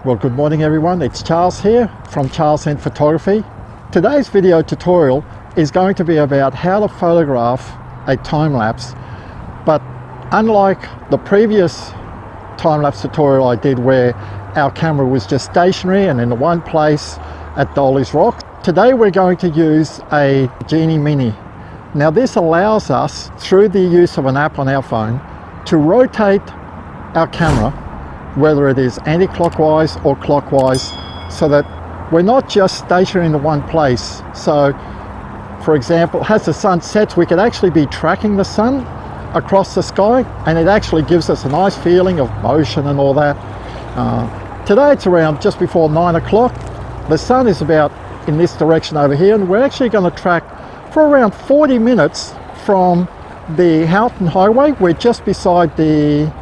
Well, good morning everyone, it's Charles here from Charles and Photography. Today's video tutorial is going to be about how to photograph a time-lapse, but unlike the previous time-lapse tutorial I did where our camera was just stationary and in the one place at Dolly's Rock, today we're going to use a Genie Mini. Now this allows us, through the use of an app on our phone, to rotate our camera, whether it is anti-clockwise or clockwise, so that we're not just stationary in the one place. So for example, as the sun sets, we could actually be tracking the sun across the sky, and it actually gives us a nice feeling of motion and all that. Today it's around just before 9 o'clock. The sun is about in this direction over here, and we're actually going to track for around 40 minutes from the Houghton Highway. We're just beside the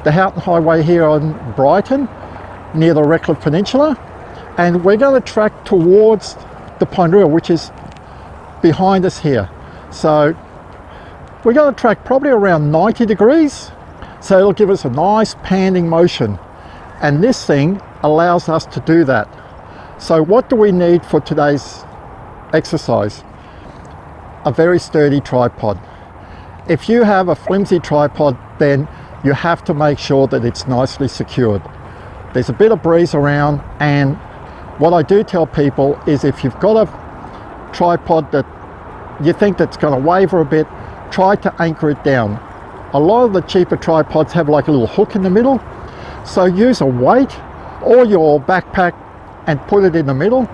Houghton Highway here on Brighton, near the Redcliffe Peninsula, and we're going to track towards the Ponderilla, which is behind us here. So we're going to track probably around 90 degrees, so it'll give us a nice panning motion, and this thing allows us to do that. So what do we need for today's exercise? A very sturdy tripod. If you have a flimsy tripod, then you have to make sure that it's nicely secured. There's a bit of breeze around, and what I do tell people is if you've got a tripod that you think that's going to waver a bit, try to anchor it down. A lot of the cheaper tripods have like a little hook in the middle, so use a weight or your backpack and put it in the middle,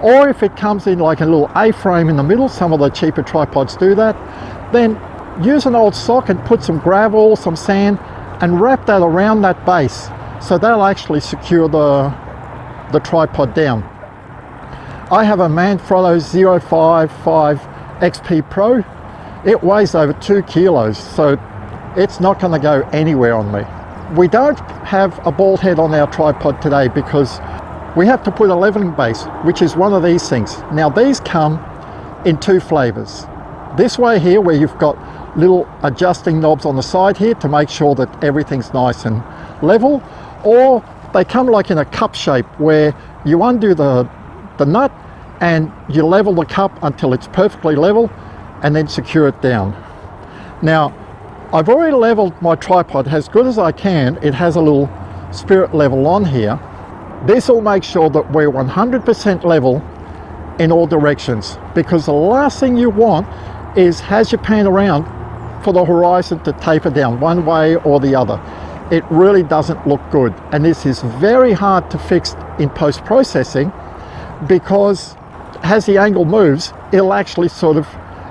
or if it comes in like a little A-frame in the middle, some of the cheaper tripods do that, then use an old sock and put some gravel, some sand, and wrap that around that base, so that'll actually secure the tripod down. I have a Manfrotto 055 XP Pro. It weighs over 2 kilos, so it's not going to go anywhere on me. We don't have a ball head on our tripod today because we have to put a leveling base, which is one of these things. Now these come in two flavors. This way here, where you've got little adjusting knobs on the side here to make sure that everything's nice and level, or they come like in a cup shape where you undo the nut and you level the cup until it's perfectly level and then secure it down. Now I've already leveled my tripod as good as I can. It has a little spirit level on here. This will make sure that we're 100% level in all directions, because the last thing you want is, as you pan around, for the horizon to taper down one way or the other. It really doesn't look good, and this is very hard to fix in post-processing, because as the angle moves, it'll actually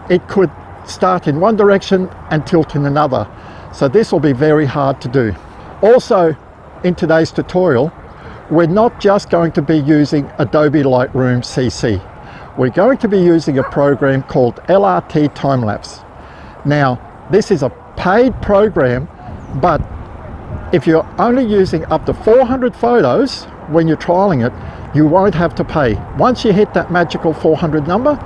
it could start in one direction and tilt in another. So this will be very hard to do. Also, in today's tutorial, we're not just going to be using Adobe Lightroom CC. We're going to be using a program called LRT Time-Lapse. Now, this is a paid program, but if you're only using up to 400 photos when you're trialing it, you won't have to pay. Once you hit that magical 400 number,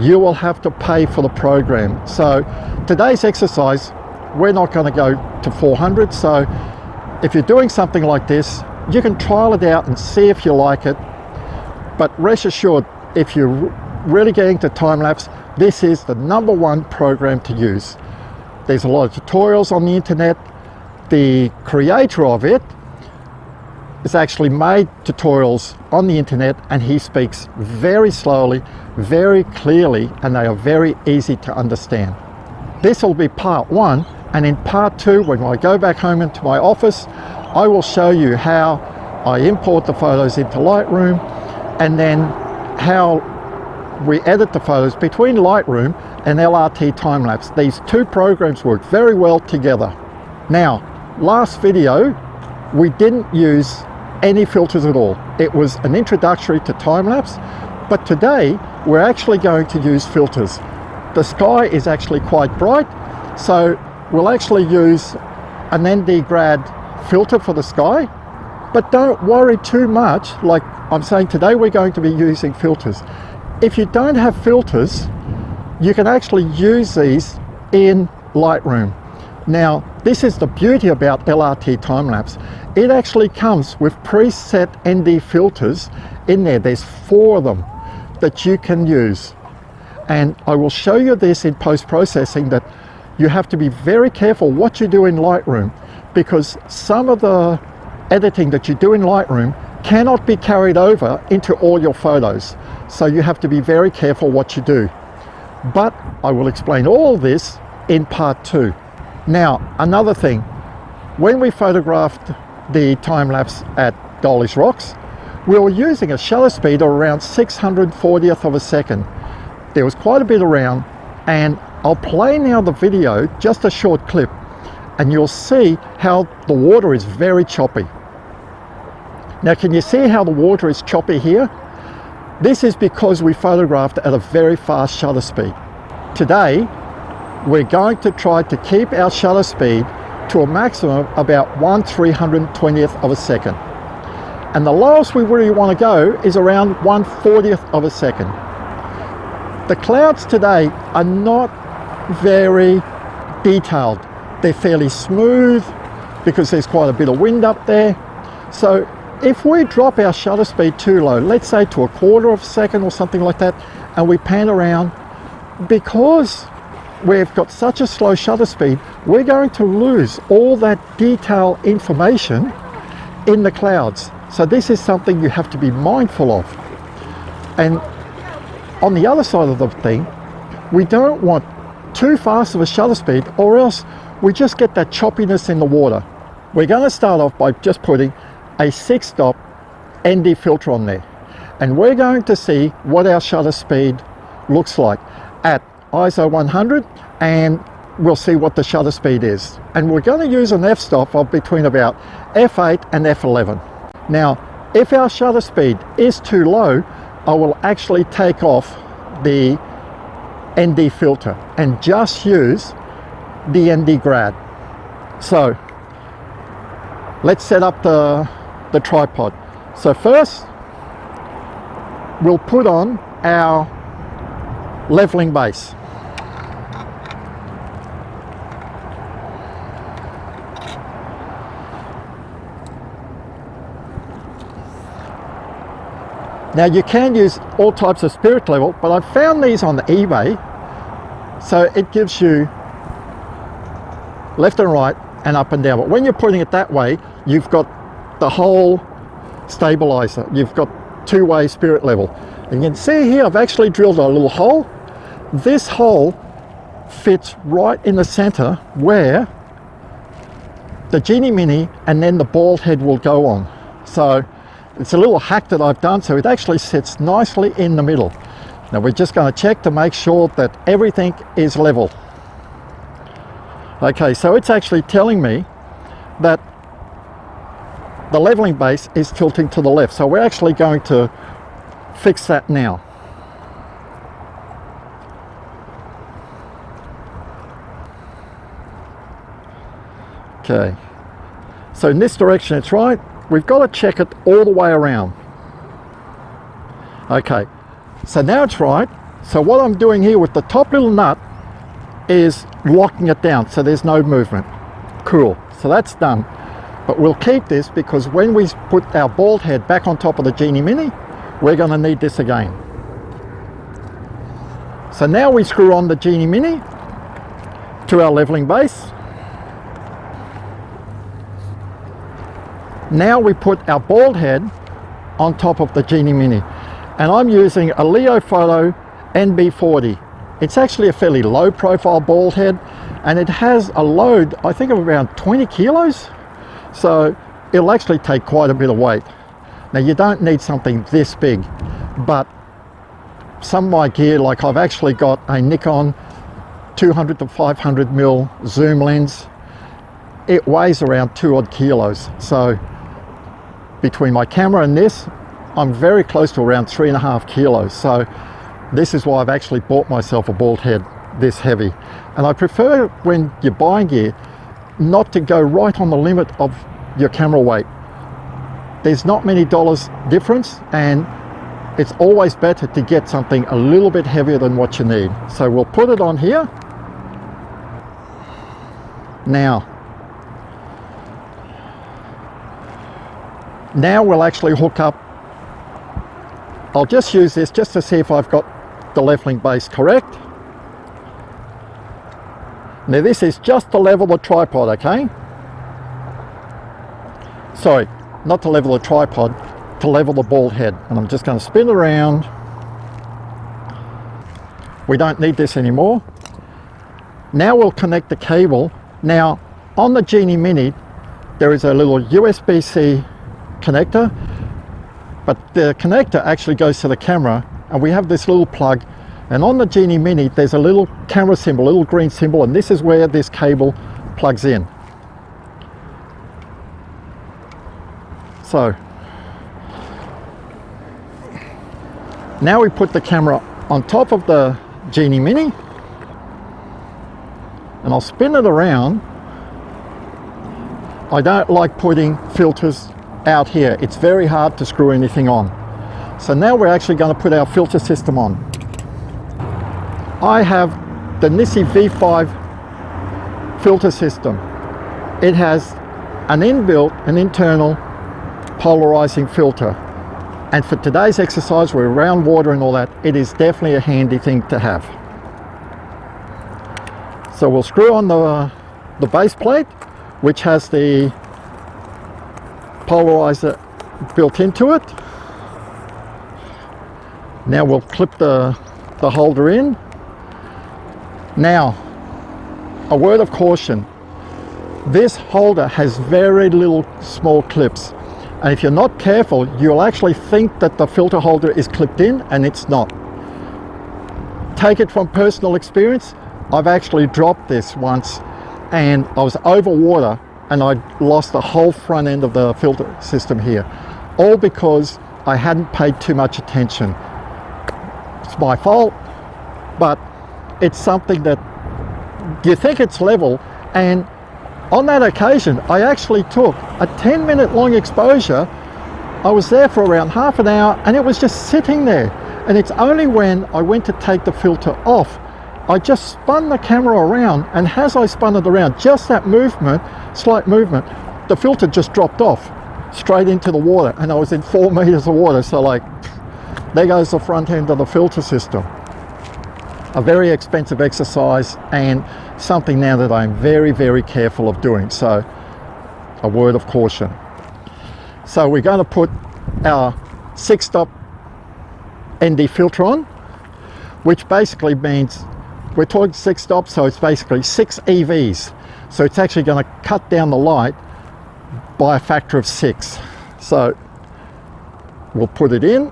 you will have to pay for the program. So today's exercise, we're not going to go to 400. So if you're doing something like this, you can trial it out and see if you like it. But rest assured, if you're really getting to time-lapse, this is the #1 program to use. There's a lot of tutorials on the internet. The creator of it has actually made tutorials on the internet, and he speaks very slowly, very clearly, and they are very easy to understand. This will be part 1, and in part 2, when I go back home into my office, I will show you how I import the photos into Lightroom, and then how we edit the photos between Lightroom and LRT Time-Lapse. These two programs work very well together. Now, last video, we didn't use any filters at all. It was an introductory to time-lapse, but today we're actually going to use filters. The sky is actually quite bright, so we'll actually use an ND Grad filter for the sky, but don't worry too much. Like I'm saying, today we're going to be using filters. If you don't have filters, you can actually use these in Lightroom. Now, this is the beauty about LRT time-lapse. it actually comes with preset ND filters in there. There's 4 of them that you can use. And I will show you this in post-processing, that you have to be very careful what you do in Lightroom, because some of the editing that you do in Lightroom cannot be carried over into all your photos. So you have to be very careful what you do. But I will explain all this in part 2. Now, another thing, when we photographed the time-lapse at Dolly's Rocks, we were using a shutter speed of around 640th of a second. There was quite a bit around, and I'll play now the video, just a short clip, and you'll see how the water is very choppy. Now, can you see how the water is choppy here? This is because we photographed at a very fast shutter speed. Today, we're going to try to keep our shutter speed to a maximum of about 1/320th of a second. And the lowest we really want to go is around 1/40th of a second. The clouds today are not very detailed. They're fairly smooth because there's quite a bit of wind up there. So if we drop our shutter speed too low, let's say to 1/4 of a second or something like that, and we pan around, because we've got such a slow shutter speed, we're going to lose all that detail information in the clouds. So this is something you have to be mindful of. And on the other side of the thing, we don't want too fast of a shutter speed, or else we just get that choppiness in the water. We're going to start off by just putting a 6-stop ND filter on there, and we're going to see what our shutter speed looks like at ISO 100, and we'll see what the shutter speed is. And we're going to use an f-stop of between about f8 and f11. Now, if our shutter speed is too low, I will actually take off the ND filter and just use the ND grad. So let's set up the tripod. So first, we'll put on our leveling base. Now, you can use all types of spirit level, but I found these on eBay. So it gives you left and right and up and down. But when you're putting it that way, you've got the whole stabilizer. You've got two-way spirit level. And you can see here, I've actually drilled a little hole. This hole fits right in the center where the Genie Mini and then the bald head will go on. So it's a little hack that I've done, so it actually sits nicely in the middle. Now we're just going to check to make sure that everything is level. Okay, so it's actually telling me that the leveling base is tilting to the left. So we're actually going to fix that now. Okay, so in this direction it's right. We've got to check it all the way around. Okay, so now it's right. So what I'm doing here with the top little nut is locking it down so there's no movement. Cool, so that's done. But we'll keep this because when we put our bald head back on top of the Genie Mini, we're going to need this again. So now we screw on the Genie Mini to our leveling base. Now we put our bald head on top of the Genie Mini, and I'm using a Leo Photo NB40. It's actually a fairly low profile bald head, and it has a load I think of around 20 kilos, so it'll actually take quite a bit of weight. Now you don't need something this big, but some of my gear, like I've actually got a Nikon 200 to 500 mil zoom lens. It weighs around 2 odd kilos, so between my camera and this, I'm very close to around 3.5 kilos. So this is why I've actually bought myself a bald head this heavy. And I prefer, when you're buying gear, not to go right on the limit of your camera weight. There's not many dollars difference, and it's always better to get something a little bit heavier than what you need. So we'll put it on here. Now, Now we'll actually hook up. I'll just use this just to see if I've got the leveling base correct. Now this is just to level the tripod, okay? Sorry, not to level the tripod, to level the ball head. And I'm just going to spin around. We don't need this anymore. Now we'll connect the cable. Now on the Genie Mini there is a little USB-C connector, but the connector actually goes to the camera, and we have this little plug, and on the Genie Mini there's a little camera symbol, a little green symbol, and this is where this cable plugs in. So now we put the camera on top of the Genie Mini, and I'll spin it around. I don't like putting filters out here. It's very hard to screw anything on. So now we're actually going to put our filter system on. I have the Nikon V5 filter system. It has an internal polarizing filter. And for today's exercise, we're around water and all that, it is definitely a handy thing to have. So we'll screw on the base plate, which has the polarizer built into it. Now we'll clip the holder in. Now, a word of caution. This holder has very little small clips. And if you're not careful, you'll actually think that the filter holder is clipped in, and it's not. Take it from personal experience. I've actually dropped this once, and I was over water, and I lost the whole front end of the filter system here. All because I hadn't paid too much attention. It's my fault, but it's something that you think it's level, and on that occasion, I actually took a 10-minute long exposure. I was there for around half an hour, and it was just sitting there. And it's only when I went to take the filter off, I just spun the camera around, and as I spun it around, just that movement, slight movement, the filter just dropped off straight into the water, and I was in 4 meters of water. So like, there goes the front end of the filter system. A very expensive exercise, and something now that I'm very, very careful of doing. So a word of caution. So we're going to put our 6-stop ND filter on, which basically means we're talking 6 stops, so it's basically 6 EVs. So it's actually going to cut down the light by a factor of 6. So we'll put it in.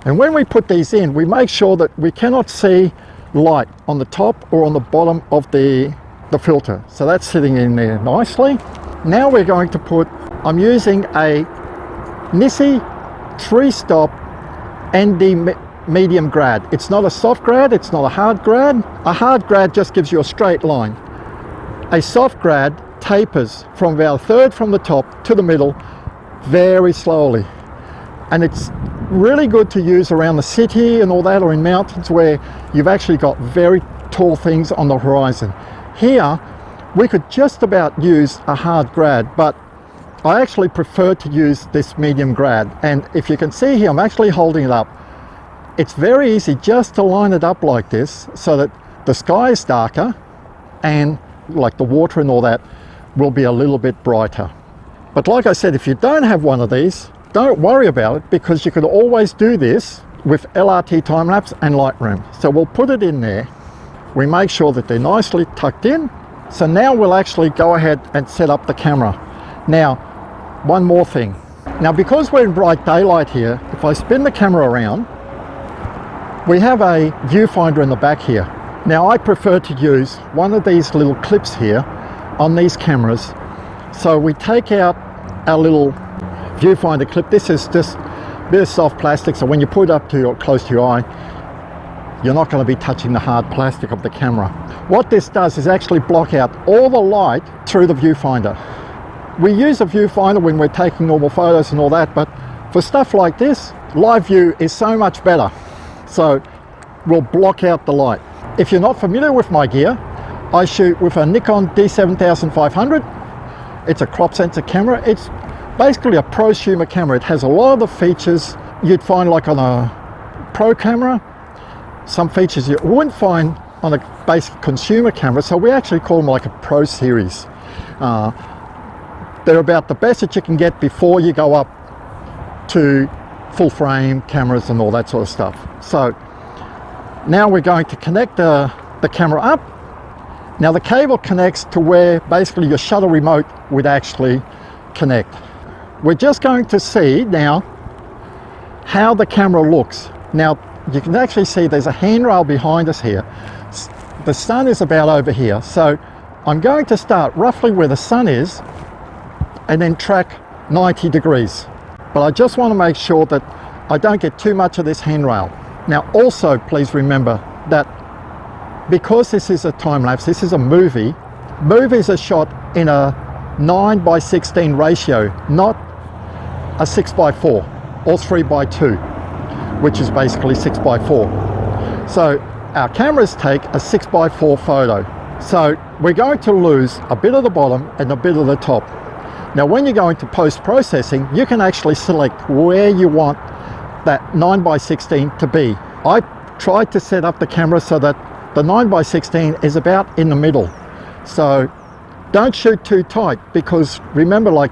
And when we put these in, we make sure that we cannot see light on the top or on the bottom of the filter. So that's sitting in there nicely. Now we're going to put, I'm using a Nikon 3-stop ND medium grad. It's not a soft grad, it's not a hard grad. A hard grad just gives you a straight line. A soft grad tapers from about a third from the top to the middle very slowly. And it's really good to use around the city and all that, or in mountains where you've actually got very tall things on the horizon. Here we could just about use a hard grad, but I actually prefer to use this medium grad. And if you can see here, I'm actually holding it up. It's very easy just to line it up like this so that the sky is darker and like the water and all that will be a little bit brighter. But like I said, if you don't have one of these, don't worry about it, because you can always do this with LRT time-lapse and Lightroom. So we'll put it in there. We make sure that they're nicely tucked in. So now we'll actually go ahead and set up the camera. Now, one more thing. Now, because we're in bright daylight here, if I spin the camera around, we have a viewfinder in the back here. Now, I prefer to use one of these little clips here on these cameras. So we take out our little viewfinder clip. This is just a bit of soft plastic, so when you put it up to close to your eye, you're not going to be touching the hard plastic of the camera. What this does is actually block out all the light through the viewfinder. We use a viewfinder when we're taking normal photos and all that, but for stuff like this, live view is so much better. So we'll block out the light. If you're not familiar with my gear, I shoot with a Nikon D7500. It's a crop sensor camera. It's basically a prosumer camera. It has a lot of the features you'd find like on a pro camera, some features you wouldn't find on a basic consumer camera, so we actually call them like a pro series. They're about the best that you can get before you go up to full frame cameras and all that sort of stuff. So now we're going to connect the camera up. Now the cable connects to where basically your shutter remote would actually connect. We're just going to see now how the camera looks. Now you can actually see there's a handrail behind us here. The sun is about over here, so I'm going to start roughly where the sun is and then track 90 degrees. But I just want to make sure that I don't get too much of this handrail. Now also please remember that because this is a time-lapse, this is a movie, movies are shot in a 9:16 ratio, not a 6:4 or 3:2, which is basically 6:4. So our cameras take a 6:4 photo. So we're going to lose a bit of the bottom and a bit of the top. Now when you go into post-processing, you can actually select where you want that 9:16 to be. I tried to set up the camera so that the 9:16 is about in the middle. So don't shoot too tight, because remember, like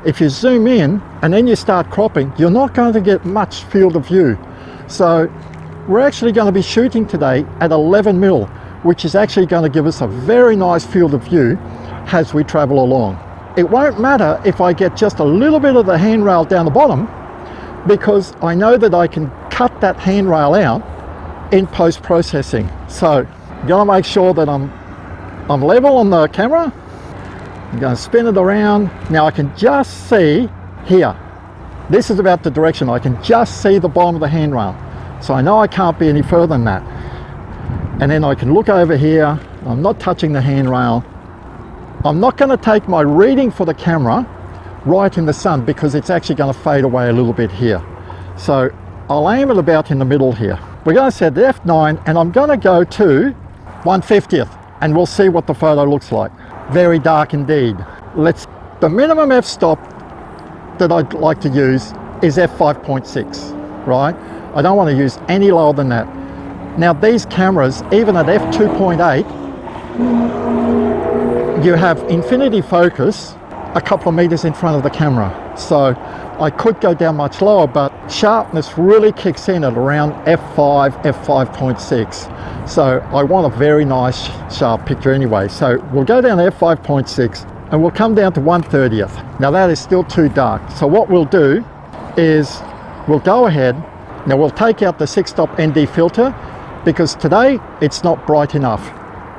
if you zoom in and then you start cropping, you're not going to get much field of view. So we're actually going to be shooting today at 11mm, which is actually going to give us a very nice field of view as we travel along. It won't matter if I get just a little bit of the handrail down the bottom, because I know that I can cut that handrail out in post-processing. So I'm going to make sure that I'm level on the camera. I'm going to spin it around. Now I can just see here. This is about the direction. I can just see the bottom of the handrail. So I know I can't be any further than that. And then I can look over here. I'm not touching the handrail. I'm not going to take my reading for the camera right in the sun, because it's actually going to fade away a little bit here. So I'll aim it about in the middle here. We're going to set the f9 and I'm going to go to 1/50th and we'll see what the photo looks like. Very dark indeed. The minimum f-stop that I'd like to use is f5.6, right? I don't want to use any lower than that. Now these cameras, even at f2.8, you have infinity focus a couple of meters in front of the camera. So I could go down much lower, but sharpness really kicks in at around f5, f5.6. So I want a very nice sharp picture anyway. So we'll go down to f5.6 and we'll come down to 1/30th. Now that is still too dark. So what we'll do is we'll go ahead. Now we'll take out the 6-stop ND filter, because today it's not bright enough.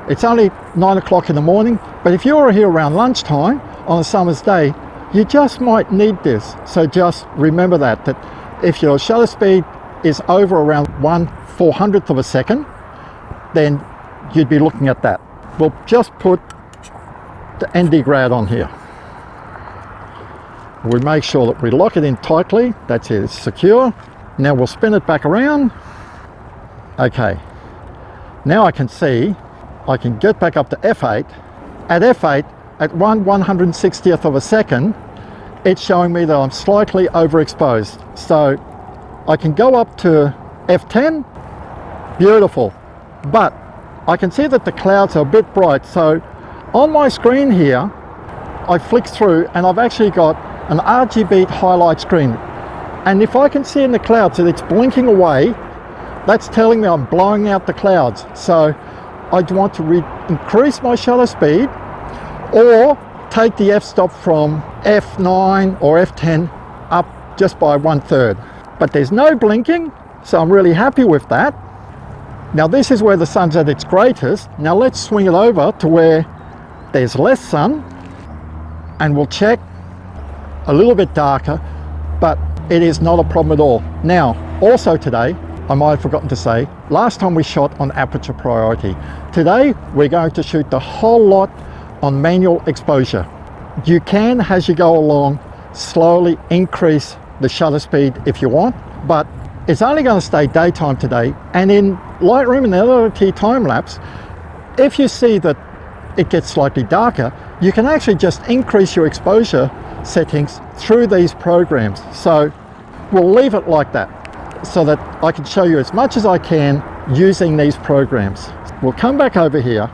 It's only 9 o'clock in the morning, but if you're here around lunchtime on a summer's day, you just might need this. So just remember that if your shutter speed is over around 1/400th of a second, then you'd be looking at that. We'll just put the ND grad on here. We make sure that we lock it in tightly. That's it, it's secure. Now we'll spin it back around. Okay, now I can see, I can get back up to f8. At f8, at 1/160th of a second, it's showing me that I'm slightly overexposed. So I can go up to f10, beautiful. But I can see that the clouds are a bit bright. So on my screen here, I flick through and I've actually got an RGB highlight screen. And if I can see in the clouds that it's blinking away, that's telling me I'm blowing out the clouds. So I want to increase my shutter speed, or take the f-stop from f9 or f10 up just by 1/3. But there's no blinking, so I'm really happy with that. Now this is where the sun's at its greatest. Now let's swing it over to where there's less sun, and we'll check a little bit darker, but it is not a problem at all. Now also today, I might have forgotten to say, last time we shot on aperture priority. Today we're going to shoot the whole lot on manual exposure. You can, as you go along, slowly increase the shutter speed if you want, but it's only going to stay daytime today. And in Lightroom and Adobe time-lapse, if you see that it gets slightly darker, you can actually just increase your exposure settings through these programs. So we'll leave it like that so that I can show you as much as I can using these programs. We'll come back over here.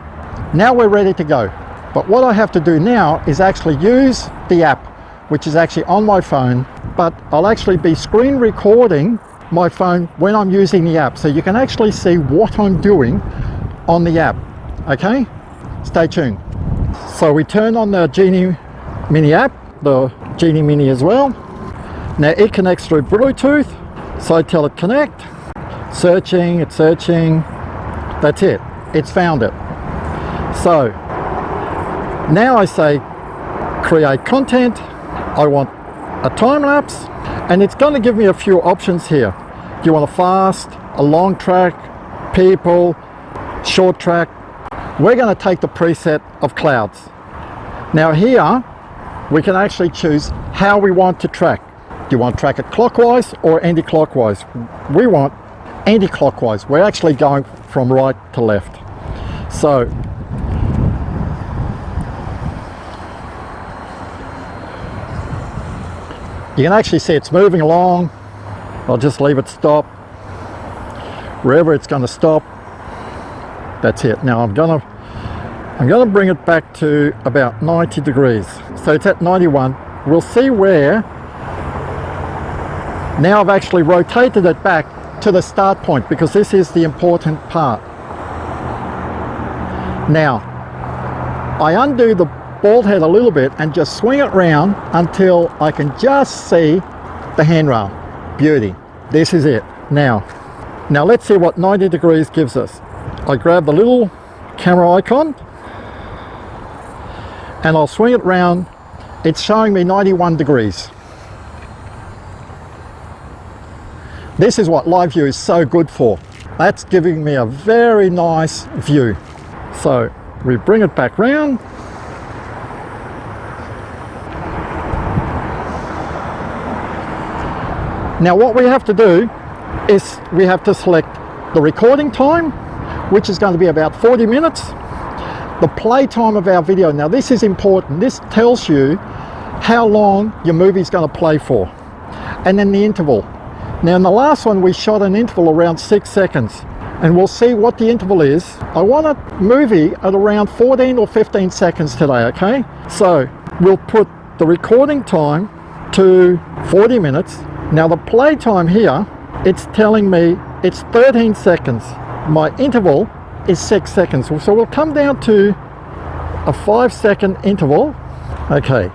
Now we're ready to go. But what I have to do now is actually use the app, which is actually on my phone, but I'll actually be screen recording my phone when I'm using the app, so you can actually see what I'm doing on the app. Okay, stay tuned. So we turn on the Genie Mini app, the Genie Mini as well. Now it connects through Bluetooth, so I tell it connect, searching, it's searching, that's it, it's found it. So now I say create content, I want a time lapse, and it's going to give me a few options here. Do you want a fast, a long track, people, short track? We're going to take the preset of clouds. Now here we can actually choose how we want to track. Do you want to track it clockwise or anti-clockwise? We want anti-clockwise. We're actually going from right to left. So you can actually see it's moving along. I'll just leave it stop. Wherever it's going to stop, that's it. Now I'm gonna bring it back to about 90 degrees. So it's at 91. We'll see where. Now I've actually rotated it back to the start point because this is the important part. Now I undo the ball head a little bit and just swing it round until I can just see the handrail. Beauty. This is it. Now let's see what 90 degrees gives us. I grab the little camera icon and I'll swing it round. It's showing me 91 degrees. This is what live view is so good for. That's giving me a very nice view. So we bring it back round. Now what we have to do is we have to select the recording time, which is going to be about 40 minutes, the play time of our video. Now this is important. This tells you how long your movie is going to play for, and then the interval. Now in the last one we shot an interval around 6 seconds, and we'll see what the interval is. I want a movie at around 14 or 15 seconds today, okay? So we'll put the recording time to 40 minutes. Now the play time here, it's telling me it's 13 seconds. My interval is 6 seconds. So we'll come down to a 5-second interval. Okay,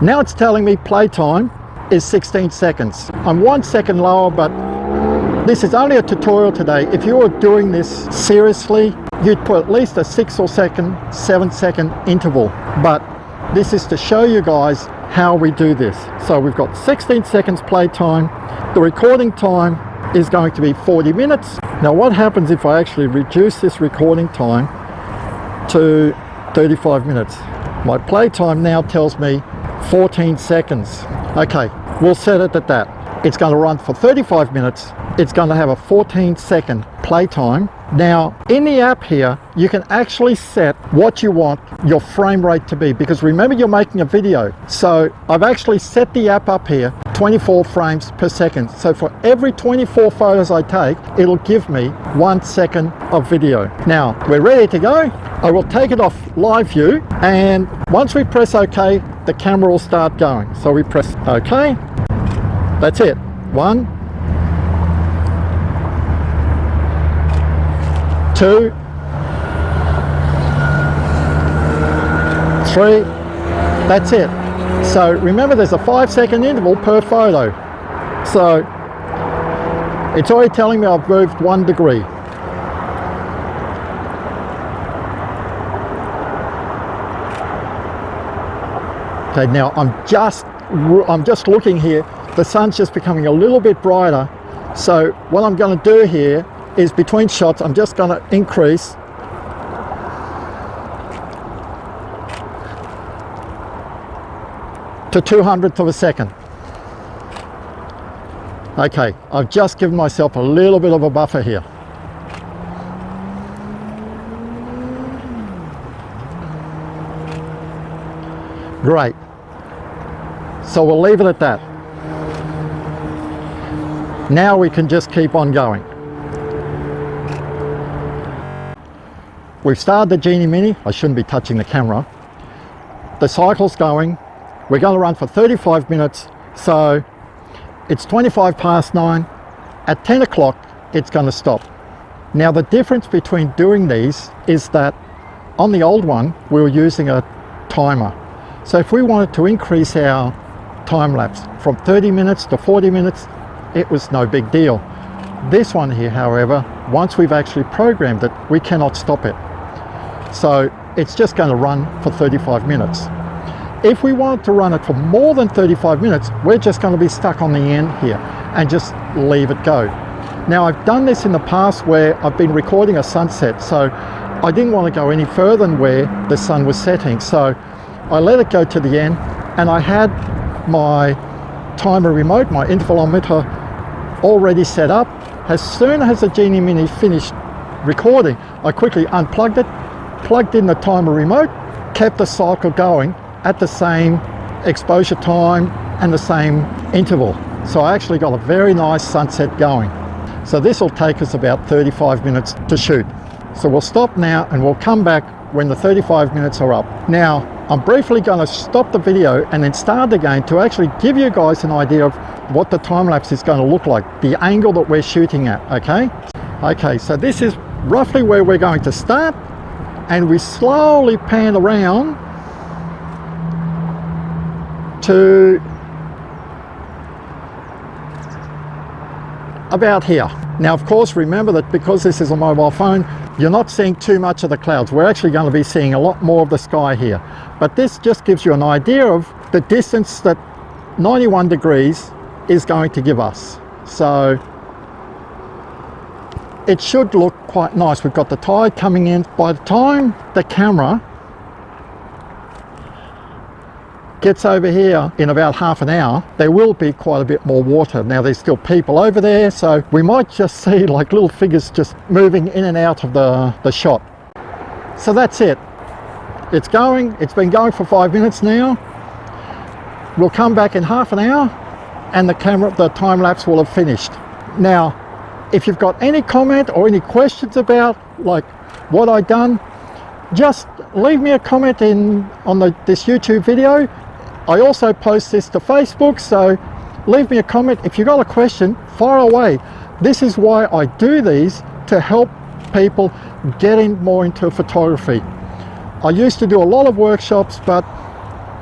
now it's telling me play time is 16 seconds. I'm 1 second lower, but this is only a tutorial today. If you were doing this seriously, you'd put at least a 6 or 7 second interval. But this is to show you guys how we do this. So we've got 16 seconds play time. The recording time is going to be 40 minutes. Now what happens if I actually reduce this recording time to 35 minutes? My play time now tells me 14 seconds. Okay, we'll set it at that. It's going to run for 35 minutes. It's going to have a 14-second play time. Now in the app here you can actually set what you want your frame rate to be, because remember you're making a video. So I've actually set the app up here 24 frames per second. So for every 24 photos I take, it'll give me 1 second of video. Now we're ready to go. I will take it off live view, and once we press OK, the camera will start going. So we press OK. That's it. 1, 2, 3, that's it. So remember there's a 5-second interval per photo. So it's already telling me I've moved 1 degree. Okay, now I'm just looking here. The sun's just becoming a little bit brighter. So what I'm going to do here is between shots, I'm just going to increase to 200th of a second. Okay, I've just given myself a little bit of a buffer here. Great. So we'll leave it at that. Now we can just keep on going. We've started the Genie Mini. I shouldn't be touching the camera. The cycle's going. We're going to run for 35 minutes. So it's 25 past 9. At 10 o'clock, it's going to stop. Now the difference between doing these is that on the old one, we were using a timer. So if we wanted to increase our time lapse from 30 minutes to 40 minutes, it was no big deal. This one here, however, once we've actually programmed it, we cannot stop it. So it's just going to run for 35 minutes. If we wanted to run it for more than 35 minutes, we're just going to be stuck on the end here and just leave it go. Now I've done this in the past where I've been recording a sunset, so I didn't want to go any further than where the sun was setting. So I let it go to the end, and I had my timer remote, my intervalometer, already set up. As soon as the Genie Mini finished recording, I quickly unplugged it, plugged in the timer remote, kept the cycle going at the same exposure time and the same interval. So I actually got a very nice sunset going. So this will take us about 35 minutes to shoot. So we'll stop now and we'll come back when the 35 minutes are up. Now, I'm briefly going to stop the video and then start again to actually give you guys an idea of what the time lapse is going to look like, the angle that we're shooting at, okay? Okay, so this is roughly where we're going to start, and we slowly pan around to about here. Now, of course, remember that because this is a mobile phone, you're not seeing too much of the clouds. We're actually going to be seeing a lot more of the sky here. But this just gives you an idea of the distance that 91 degrees is going to give us. So it should look quite nice. We've got the tide coming in. By the time the camera gets over here in about half an hour, there will be quite a bit more water. Now there's still people over there, so we might just see like little figures just moving in and out of the shot. So that's it. It's going. It's been going for 5 minutes now. We'll come back in half an hour and the time lapse will have finished. Now, if you've got any comment or any questions about like what I've done, just leave me a comment on this YouTube video. I also post this to Facebook, so leave me a comment. If you've got a question, fire away. This is why I do these, to help people get more into photography. I used to do a lot of workshops, but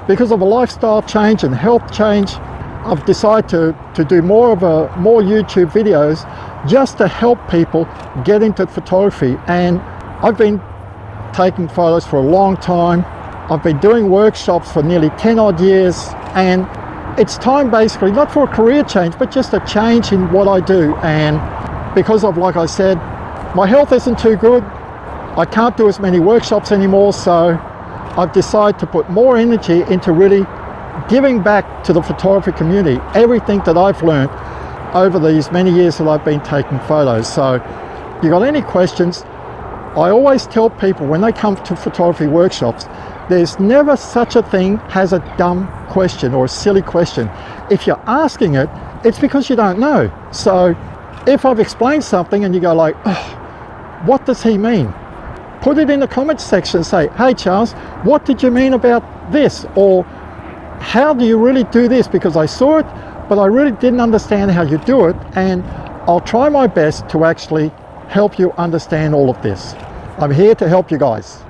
because of a lifestyle change and health change, I've decided to do more YouTube videos just to help people get into photography. And I've been taking photos for a long time. I've been doing workshops for nearly 10 odd years, and it's time basically not for a career change, but just a change in what I do. And because of, like I said, my health isn't too good, I can't do as many workshops anymore, so I've decided to put more energy into really giving back to the photography community everything that I've learned over these many years that I've been taking photos. So if you got any questions, I always tell people when they come to photography workshops, there's never such a thing as a dumb question or a silly question. If you're asking it, it's because you don't know. So if I've explained something and you go like, oh, what does he mean? Put it in the comments section and say, hey Charles, what did you mean about this? Or how do you really do this? Because I saw it, but I really didn't understand how you do it. And I'll try my best to actually help you understand all of this. I'm here to help you guys.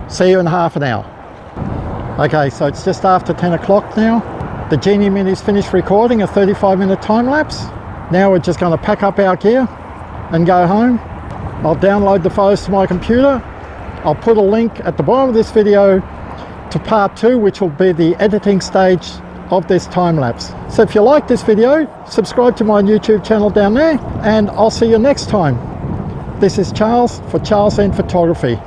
See you in half an hour. Okay, so it's just after 10 o'clock now. The Genie Mini's finished recording a 35-minute time lapse. Now we're just going to pack up our gear and go home. I'll download the photos to my computer. I'll put a link at the bottom of this video to part 2, which will be the editing stage of this time lapse. So if you like this video, subscribe to my YouTube channel down there, and I'll see you next time. This is Charles for Charles N Photography.